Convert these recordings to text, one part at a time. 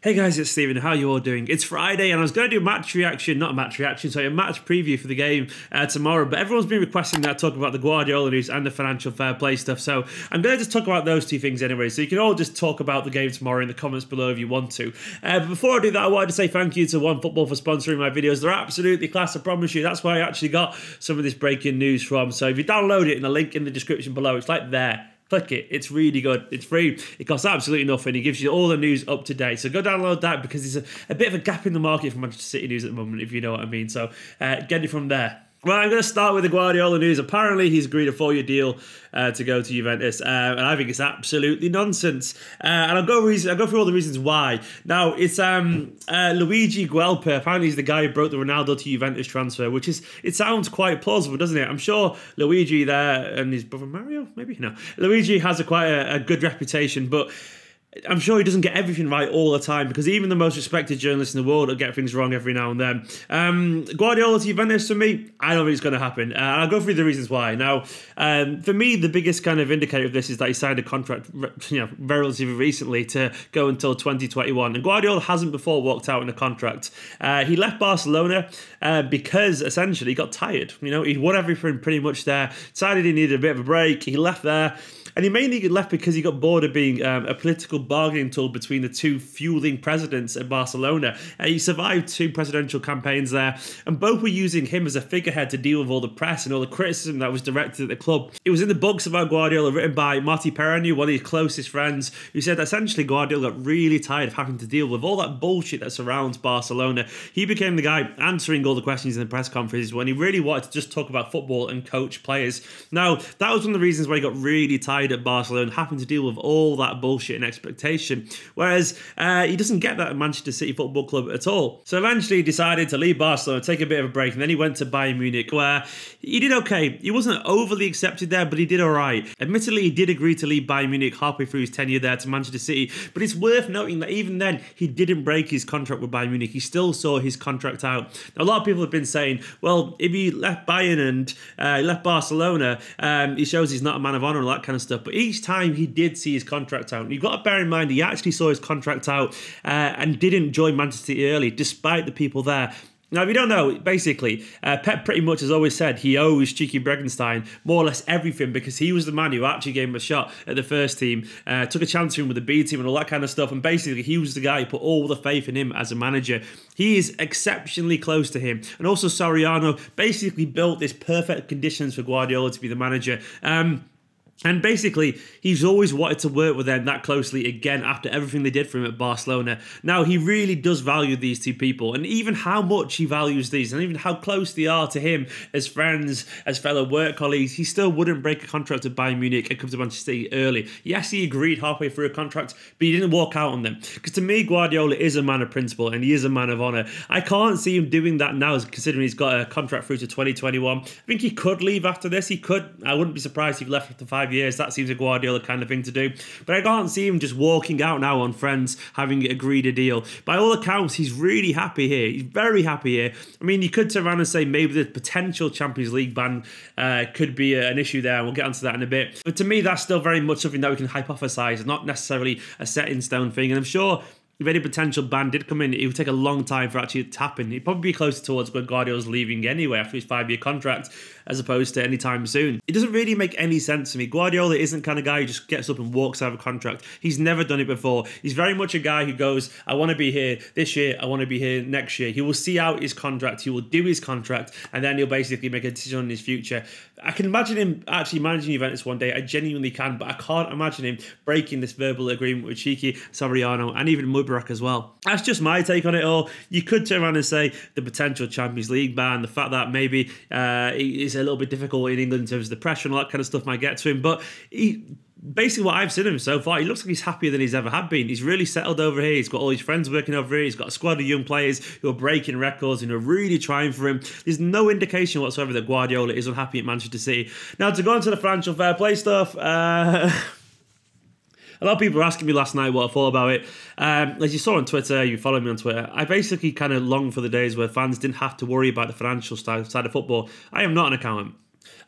Hey guys, it's Steven. How are you all doing? It's Friday and I was going to do a match preview for the game tomorrow, but everyone's been requesting that I talk about the Guardiola news and the financial fair play stuff, so I'm going to just talk about those two things anyway, so you can all just talk about the game tomorrow in the comments below if you want to. But before I do that, I wanted to say thank you to OneFootball for sponsoring my videos. They're absolutely class, I promise you. That's where I actually got some of this breaking news from, so if you download it in the link in the description below, it's like there. Click it. It's really good. It's free. It costs absolutely nothing. It gives you all the news up to date. So go download that because there's a bit of a gap in the market for Manchester City news at the moment, if you know what I mean. So get it from there. Well, I'm going to start with the Guardiola news. Apparently, he's agreed a 4-year deal to go to Juventus, and I think it's absolutely nonsense. And I'll go through all the reasons why. Now, it's Luigi Guelpa. Apparently, he's the guy who broke the Ronaldo to Juventus transfer, which is, it sounds quite plausible, doesn't it? I'm sure Luigi there and his brother Mario, maybe? No. Luigi has quite a good reputation, but I'm sure he doesn't get everything right all the time because even the most respected journalists in the world will get things wrong every now and then. Guardiola to Juventus, for me, I don't think it's going to happen. And I'll go through the reasons why. Now, for me, the biggest kind of indicator of this is that he signed a contract relatively recently to go until 2021. And Guardiola hasn't before walked out in a contract. He left Barcelona because essentially he got tired. You know, he'd won everything pretty much there, decided he needed a bit of a break. He left there. And he mainly left because he got bored of being a political bargaining tool between the two fueling presidents at Barcelona. He survived 2 presidential campaigns there, and both were using him as a figurehead to deal with all the press and all the criticism that was directed at the club. It was in the books about Guardiola written by Martí Perarnau, one of his closest friends, who said that essentially Guardiola got really tired of having to deal with all that bullshit that surrounds Barcelona. He became the guy answering all the questions in the press conferences when he really wanted to just talk about football and coach players. Now, that was one of the reasons why he got really tired at Barcelona, having to deal with all that bullshit and expectation, whereas he doesn't get that at Manchester City Football Club at all. So eventually he decided to leave Barcelona, take a bit of a break, and then he went to Bayern Munich, where he did okay. He wasn't overly accepted there, but he did alright. Admittedly, he did agree to leave Bayern Munich halfway through his tenure there to Manchester City, but it's worth noting that even then, he didn't break his contract with Bayern Munich. He still saw his contract out. Now, a lot of people have been saying, well, if he left Bayern and he left Barcelona, he shows he's not a man of honour and all that kind of stuff, but each time he did see his contract out. And you've got to bear in mind, he actually saw his contract out and didn't join Manchester City early, despite the people there. Now, if you don't know, basically, Pep pretty much has always said he owes Cheeky Bregenstein more or less everything because he was the man who actually gave him a shot at the first team, took a chance for him with the B team and all that kind of stuff, and basically he was the guy who put all the faith in him as a manager. He is exceptionally close to him. And also Soriano basically built this perfect conditions for Guardiola to be the manager. And basically, he's always wanted to work with them that closely again after everything they did for him at Barcelona. Now, he really does value these two people, and even how much he values these, and even how close they are to him as friends, as fellow work colleagues, he still wouldn't break a contract at Bayern Munich and come to Manchester City early. Yes, he agreed halfway through a contract, but he didn't walk out on them. Because to me, Guardiola is a man of principle, and he is a man of honour. I can't see him doing that now, considering he's got a contract through to 2021. I think he could leave after this. He could. I wouldn't be surprised if he left after 5 years. That seems a Guardiola kind of thing to do. But I can't see him just walking out now on friends, having agreed a deal. By all accounts, he's really happy here. He's very happy here. I mean, you could turn around and say maybe the potential Champions League ban could be an issue there. We'll get onto that in a bit. But to me, that's still very much something that we can hypothesize, not necessarily a set-in-stone thing. And I'm sure if any potential ban did come in, it would take a long time for actually to happen. It'd probably be closer towards when Guardiola's leaving anyway after his 5-year contract, as opposed to any time soon. It doesn't really make any sense to me. Guardiola isn't the kind of guy who just gets up and walks out of a contract. He's never done it before. He's very much a guy who goes, I want to be here this year, I want to be here next year. He will see out his contract, he will do his contract, and then he'll basically make a decision on his future. I can imagine him actually managing Juventus one day. I genuinely can, but I can't imagine him breaking this verbal agreement with Cheeky, Soriano, and even Mudbarak as well. That's just my take on it all. You could turn around and say the potential Champions League ban, the fact that maybe it's a little bit difficult in England in terms of the pressure and all that kind of stuff might get to him, but basically what I've seen of him so far, he looks like he's happier than he's ever had been. He's really settled over here. He's got all his friends working over here. He's got a squad of young players who are breaking records and are really trying for him. There's no indication whatsoever that Guardiola is unhappy at Manchester City. Now, to go on to the financial fair play stuff, a lot of people were asking me last night what I thought about it. As you saw on Twitter, you follow me on Twitter, I basically kind of longed for the days where fans didn't have to worry about the financial side of football. I am not an accountant.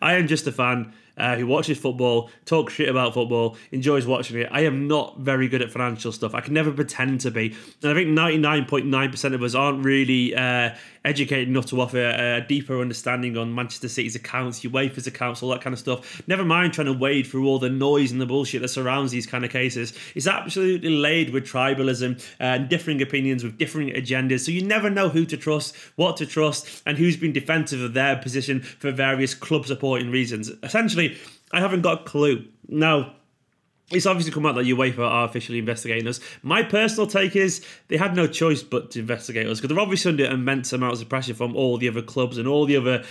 I am just a fan, who watches football, talks shit about football, enjoys watching it. I am not very good at financial stuff. I can never pretend to be. And I think 99.9% of us aren't really educated enough to offer a deeper understanding on Manchester City's accounts, UEFA's accounts, all that kind of stuff. Never mind trying to wade through all the noise and the bullshit that surrounds these kind of cases. It's absolutely laid with tribalism and differing opinions with differing agendas. So you never know who to trust, what to trust, and who's been defensive of their position for various club supporting reasons. Essentially, I haven't got a clue. Now, it's obviously come out that UEFA are officially investigating us. My personal take is they had no choice but to investigate us, because they're obviously under immense amounts of pressure from all the other clubs and all the other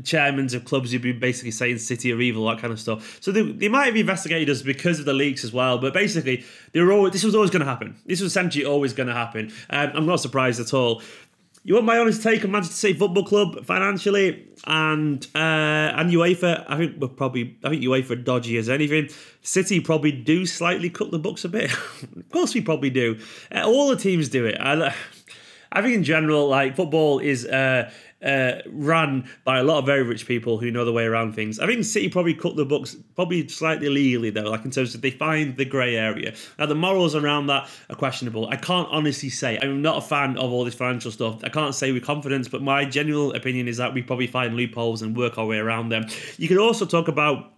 chairmen of clubs who've been basically saying City are evil, that kind of stuff. So they might have investigated us because of the leaks as well, but basically this was always going to happen. This was essentially always going to happen. I'm not surprised at all. You want my honest take on Manchester City Football Club financially and UEFA? I think UEFA are dodgy as anything. City probably do slightly cut the books a bit. Of course, we probably do. All the teams do it. I think in general, like, football is run by a lot of very rich people who know the way around things. I think City probably cut the books probably slightly illegally, though, like in terms of they find the grey area. Now, the morals around that are questionable. I can't honestly say. I'm not a fan of all this financial stuff. I can't say with confidence, but my general opinion is that we probably find loopholes and work our way around them. You could also talk about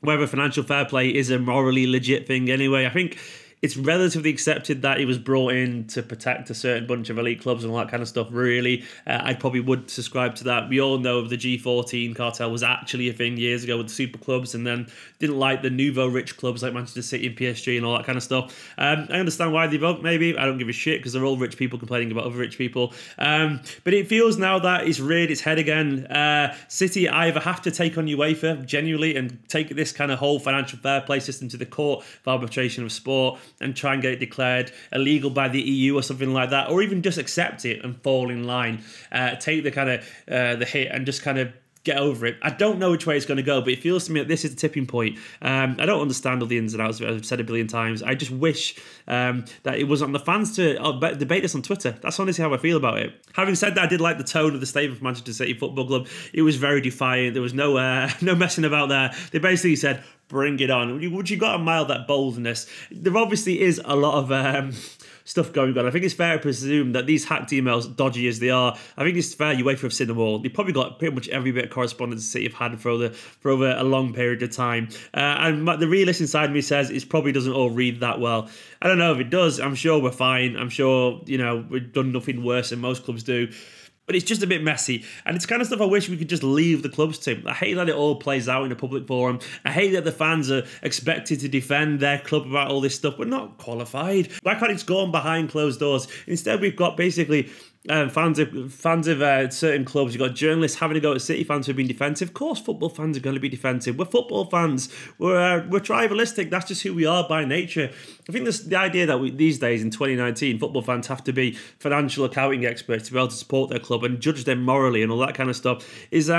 whether financial fair play is a morally legit thing anyway. I think it's relatively accepted that he was brought in to protect a certain bunch of elite clubs and all that kind of stuff, really. I probably would subscribe to that. We all know the G14 cartel was actually a thing years ago with the super clubs, and then didn't like the nouveau rich clubs like Manchester City and PSG and all that kind of stuff. I understand why they vote, maybe. I don't give a shit, because they're all rich people complaining about other rich people. But it feels now that it's reared its head again. City either have to take on UEFA genuinely and take this kind of whole financial fair play system to the court for arbitration of sport, and try and get it declared illegal by the EU or something like that, or even just accept it and fall in line, take the kind of the hit and just kind of get over it. I don't know which way it's going to go, but it feels to me that this is a tipping point. I don't understand all the ins and outs of it. I've said it a billion times. I just wish that it was on the fans to debate this on Twitter. That's honestly how I feel about it. Having said that, I did like the tone of the statement of Manchester City Football Club. It was very defiant. There was no messing about there. They basically said, bring it on. Would you got to mile that boldness? There obviously is a lot of stuff going on. I think it's fair to presume that these hacked emails, dodgy as they are, I think it's fair UEFA have seen them all. They probably got pretty much every bit of correspondence the City have had for over a long period of time. And the realist inside me says it probably doesn't all read that well. I don't know if it does. I'm sure we're fine. I'm sure, we've done nothing worse than most clubs do. But it's just a bit messy, and it's kind of stuff I wish we could just leave the clubs to. I hate that it all plays out in a public forum. I hate that the fans are expected to defend their club about all this stuff. We're not qualified. Why can't it go on behind closed doors? Instead, we've got basically fans of certain clubs. You've got journalists having to go at City fans who've been defensive. Of course, football fans are going to be defensive. We're football fans. We're tribalistic. That's just who we are by nature. I think the idea that these days in 2019, football fans have to be financial accounting experts to be able to support their club and judge them morally and all that kind of stuff is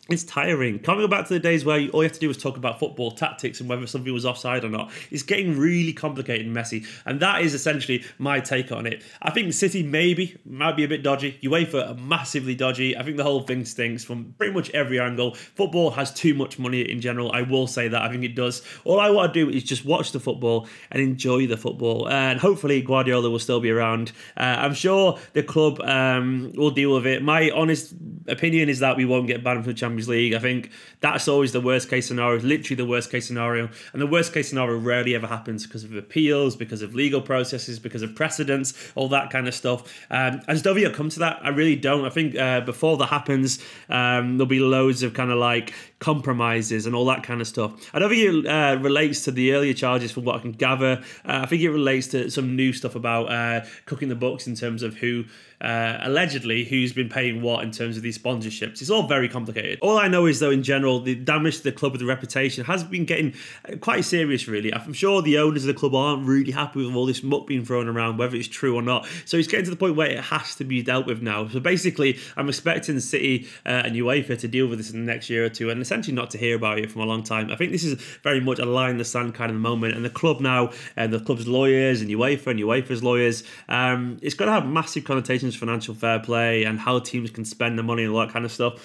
it's tiring. Can't we go back to the days where all you have to do was talk about football tactics and whether something was offside or not? It's getting really complicated and messy, and that is essentially my take on it. I think City might be a bit dodgy. UEFA are massively dodgy. I think the whole thing stinks from pretty much every angle. Football has too much money in general. I will say that. I think it does. All I want to do is just watch the football and enjoy the football, and hopefully Guardiola will still be around. I'm sure the club will deal with it. My honest opinion is that we won't get banned from the Champions League. I think that's always the worst case scenario, literally the worst case scenario, and the worst case scenario rarely ever happens because of appeals, because of legal processes, because of precedents, all that kind of stuff. I just don't think it'll come to that. I really don't. I think before that happens, there'll be loads of kind of like compromises and all that kind of stuff. I don't think it relates to the earlier charges from what I can gather. I think it relates to some new stuff about cooking the books in terms of who allegedly who's been paying what in terms of these sponsorships. It's all very complicated. All I know is, though, in general, the damage to the club with the reputation has been getting quite serious, really. I'm sure the owners of the club aren't really happy with all this muck being thrown around, whether it's true or not. So it's getting to the point where it has to be dealt with now. So basically, I'm expecting City and UEFA to deal with this in the next year or two, and essentially not to hear about it from a long time. I think this is very much a line in the sand kind of moment, and the club now, and the club's lawyers, and UEFA's lawyers, it's going to have massive connotations for financial fair play and how teams can spend the money and all that kind of stuff.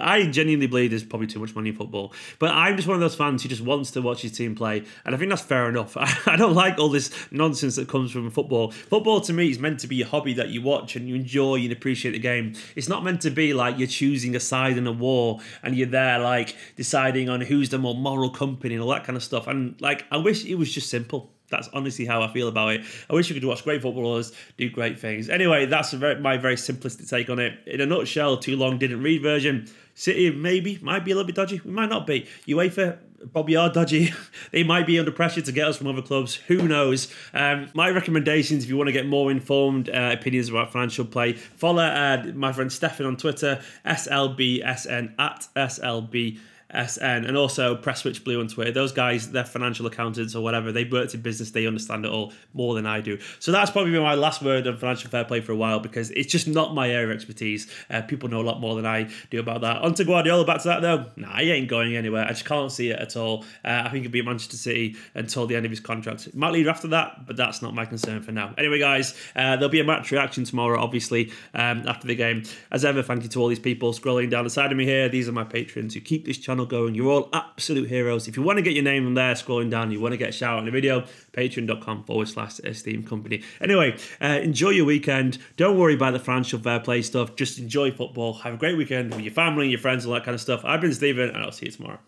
I genuinely believe there's probably too much money in football. But I'm just one of those fans who just wants to watch his team play. And I think that's fair enough. I don't like all this nonsense that comes from football. Football to me is meant to be a hobby that you watch and you enjoy and appreciate the game. It's not meant to be like you're choosing a side in a war and you're there like deciding on who's the more moral company and all that kind of stuff. And like, I wish it was just simple. That's honestly how I feel about it. I wish we could watch great footballers do great things. Anyway, that's my very simplistic take on it. In a nutshell, too long didn't read version. City might be a little bit dodgy. We might not be. UEFA probably are dodgy. They might be under pressure to get us from other clubs. Who knows? My recommendations, if you want to get more informed opinions about financial play, follow my friend Stefan on Twitter, SLBSN at SLB. SN, and also Press Switch Blue on Twitter. Those guys, they're financial accountants or whatever. They worked in business. They understand it all more than I do. So that's probably been my last word on financial fair play for a while because it's just not my area of expertise. People know a lot more than I do about that. On to Guardiola. Back to that though. Nah, he ain't going anywhere. I just can't see it at all. I think he'll be at Manchester City until the end of his contract. Might leave after that, but that's not my concern for now. Anyway, guys, there'll be a match reaction tomorrow, obviously, after the game. As ever, thank you to all these people scrolling down the side of me here. These are my patrons who keep this channel going. You're all absolute heroes. If you want to get your name on there, scrolling down, you want to get a shout out in the video, patreon.com/Esteemed Company. Anyway, enjoy your weekend. Don't worry about the financial fair play stuff. Just enjoy football. Have a great weekend with your family, your friends, all that kind of stuff. I've been Stephen, and I'll see you tomorrow.